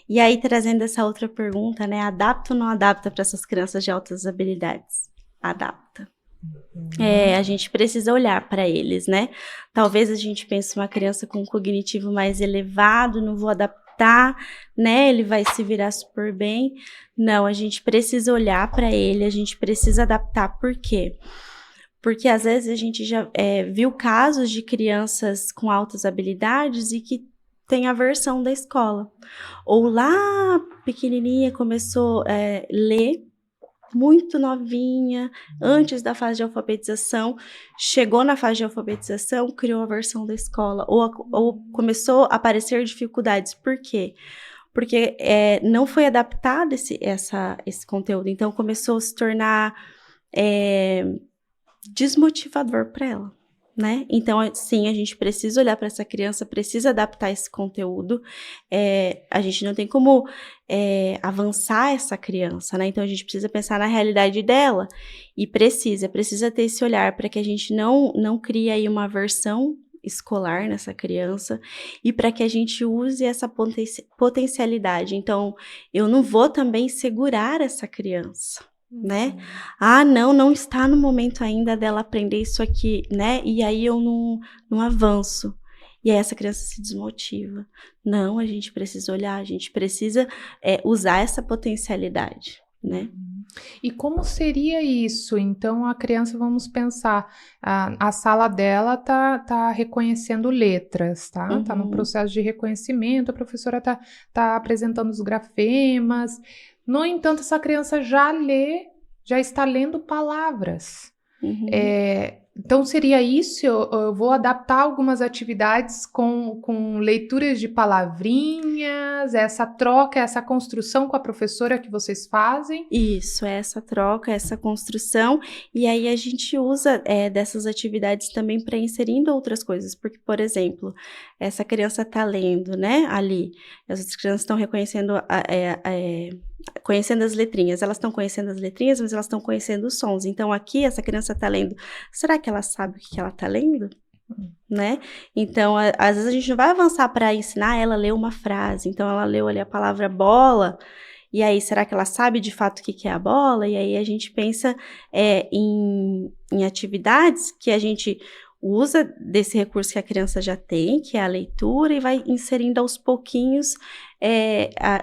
E aí, trazendo essa outra pergunta, né? Adapta ou não adapta para essas crianças de altas habilidades? Adapta. A gente precisa olhar para eles, né? Talvez a gente pense uma criança com um cognitivo mais elevado, não vou adaptar, né? Ele vai se virar super bem. Não, a gente precisa olhar para ele, a gente precisa adaptar. Por quê? Porque às vezes a gente já viu casos de crianças com altas habilidades e que tem aversão da escola. Ou lá, pequenininha, começou a ler, muito novinha, antes da fase de alfabetização, chegou na fase de alfabetização, criou aversão da escola, ou começou a aparecer dificuldades. Por quê? Porque não foi adaptado esse conteúdo, então começou a se tornar desmotivador para ela, né? Então, sim, a gente precisa olhar para essa criança, precisa adaptar esse conteúdo. A gente não tem como avançar essa criança, né? Então, a gente precisa pensar na realidade dela e precisa ter esse olhar para que a gente não crie aí uma aversão escolar nessa criança e para que a gente use essa potencialidade. Então, eu não vou também segurar essa criança, né? Não está no momento ainda dela aprender isso aqui, né? E aí eu não avanço. E aí essa criança se desmotiva. Não, a gente precisa olhar, a gente precisa usar essa potencialidade, né? E como seria isso? Então, a criança, vamos pensar, a sala dela tá reconhecendo letras, tá? Uhum. Tá no processo de reconhecimento, a professora tá apresentando os grafemas. No entanto, essa criança já está lendo palavras. Uhum. Então, seria isso? Eu vou adaptar algumas atividades com leituras de palavrinhas, essa troca, essa construção com a professora que vocês fazem? Isso, essa troca, essa construção, e aí a gente usa dessas atividades também para inserindo outras coisas, porque, por exemplo, essa criança está lendo, né, ali, as outras crianças estão reconhecendo, conhecendo as letrinhas, elas estão conhecendo as letrinhas, mas elas estão conhecendo os sons, então aqui essa criança está lendo, será que ela sabe o que ela está lendo? Né? Então, às vezes a gente não vai avançar para ensinar ela a ler uma frase, então ela leu ali a palavra bola, e aí, será que ela sabe de fato o que é a bola? E aí a gente pensa em atividades que a gente usa desse recurso que a criança já tem, que é a leitura, e vai inserindo aos pouquinhos,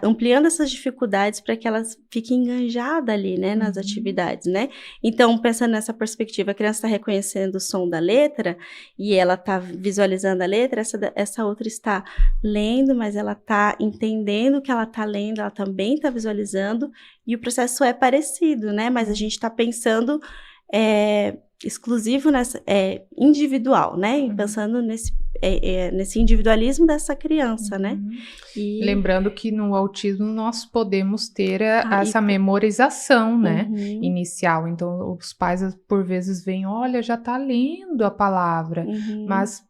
ampliando essas dificuldades para que elas fiquem enganjadas ali, né, nas atividades, né? Então, pensando nessa perspectiva, a criança está reconhecendo o som da letra e ela está visualizando a letra, essa outra está lendo, mas ela está entendendo o que ela está lendo, ela também está visualizando, e o processo é parecido, né? Mas a gente está pensando exclusivo, individual, né? Pensando nesse individualismo dessa criança, né? E lembrando que no autismo nós podemos ter essa memorização, né? Inicial. Então, os pais, por vezes, veem, olha, já está lendo a palavra, mas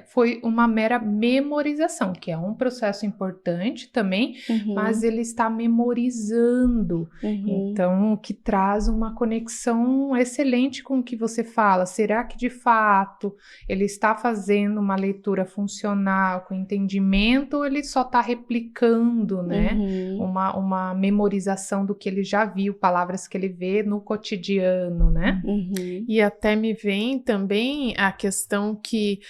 foi uma mera memorização, que é um processo importante também, mas ele está memorizando. Então, que traz uma conexão excelente com o que você fala. Será que, de fato, ele está fazendo uma leitura funcional, com entendimento, ou ele só está replicando, né? Uma memorização do que ele já viu, palavras que ele vê no cotidiano, né? E até me vem também a questão que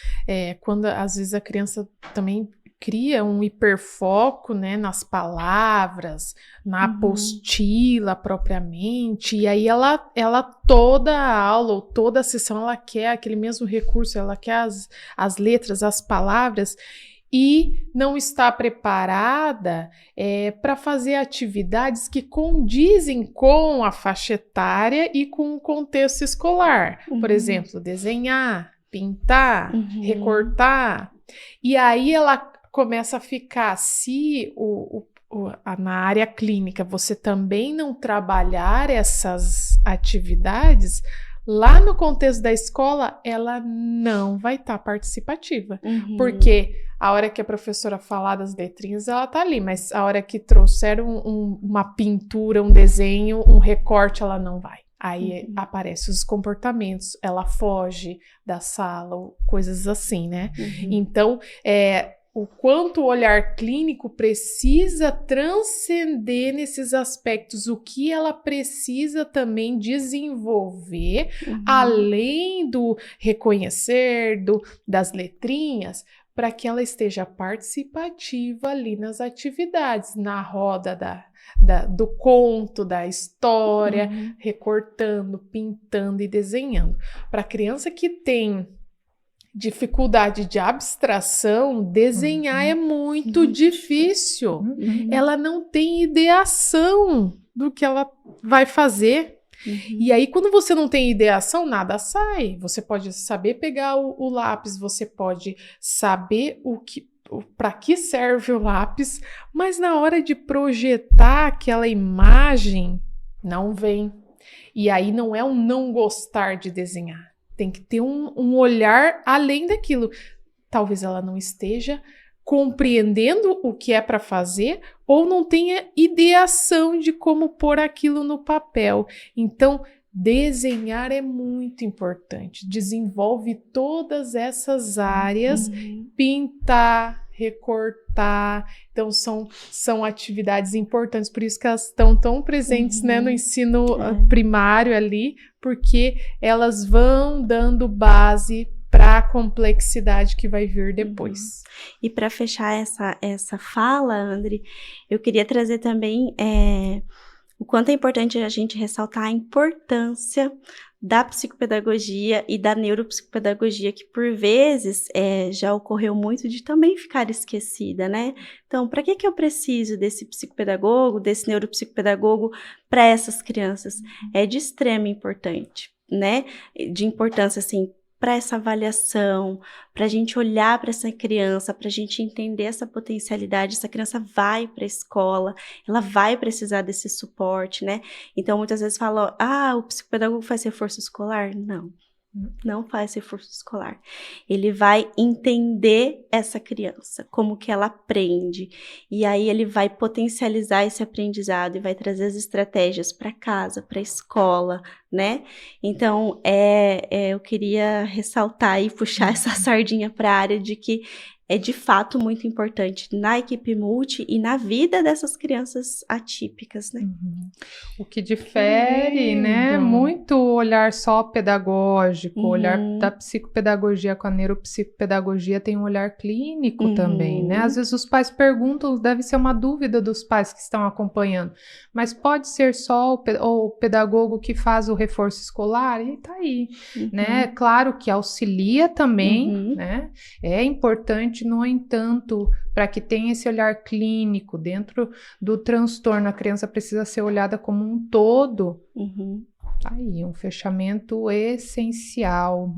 quando às vezes a criança também cria um hiperfoco, né, nas palavras, na apostila propriamente, e aí ela toda a aula ou toda a sessão ela quer aquele mesmo recurso, ela quer as letras, as palavras, e não está preparada para fazer atividades que condizem com a faixa etária e com o contexto escolar. Por exemplo, desenhar, pintar, recortar. E aí ela começa a ficar, se na área clínica você também não trabalhar essas atividades, lá no contexto da escola, ela não vai estar participativa. Porque a hora que a professora falar das letrinhas, ela tá ali, mas a hora que trouxer uma pintura, um desenho, um recorte, ela não vai. Aí aparecem os comportamentos, ela foge da sala, ou coisas assim, né? Então, o quanto o olhar clínico precisa transcender nesses aspectos, o que ela precisa também desenvolver, além do reconhecer, das letrinhas, para que ela esteja participativa ali nas atividades, na roda do conto, da história, recortando, pintando e desenhando. Para a criança que tem dificuldade de abstração, desenhar é muito difícil. Ela não tem ideação do que ela vai fazer. E aí, quando você não tem ideação, nada sai. Você pode saber pegar o lápis, você pode saber para que serve o lápis, mas na hora de projetar aquela imagem, não vem. E aí não é um não gostar de desenhar. Tem que ter um olhar além daquilo. Talvez ela não esteja compreendendo o que é para fazer ou não tenha ideação de como pôr aquilo no papel. Então, desenhar é muito importante. Desenvolve todas essas áreas, pintar, recortar. Então, são atividades importantes, por isso que elas estão tão presentes, né, no ensino primário ali, porque elas vão dando base para a complexidade que vai vir depois. E para fechar essa fala, André, eu queria trazer também o quanto é importante a gente ressaltar a importância da psicopedagogia e da neuropsicopedagogia, que por vezes já ocorreu muito de também ficar esquecida, né? Então, para que eu preciso desse psicopedagogo, desse neuropsicopedagogo para essas crianças? É de extrema importância, né? De importância, assim, para essa avaliação, para a gente olhar para essa criança, para a gente entender essa potencialidade. Essa criança vai para a escola, ela vai precisar desse suporte, né? Então, muitas vezes falam, o psicopedagogo faz reforço escolar? Não faz reforço escolar. Ele vai entender essa criança, como que ela aprende, e aí ele vai potencializar esse aprendizado e vai trazer as estratégias para casa, para a escola, né? Então, eu queria ressaltar e puxar essa sardinha para a área de que é de fato muito importante na equipe multi e na vida dessas crianças atípicas, né? O que difere, né, muito o olhar só pedagógico, o olhar da psicopedagogia com a neuropsicopedagogia tem um olhar clínico também, né? Às vezes os pais perguntam, deve ser uma dúvida dos pais que estão acompanhando, mas pode ser só o pedagogo que faz o reforço escolar? E tá aí, né? Claro que auxilia também, né? É importante, no entanto, para que tenha esse olhar clínico dentro do transtorno, a criança precisa ser olhada como um todo. Tá aí, um fechamento essencial.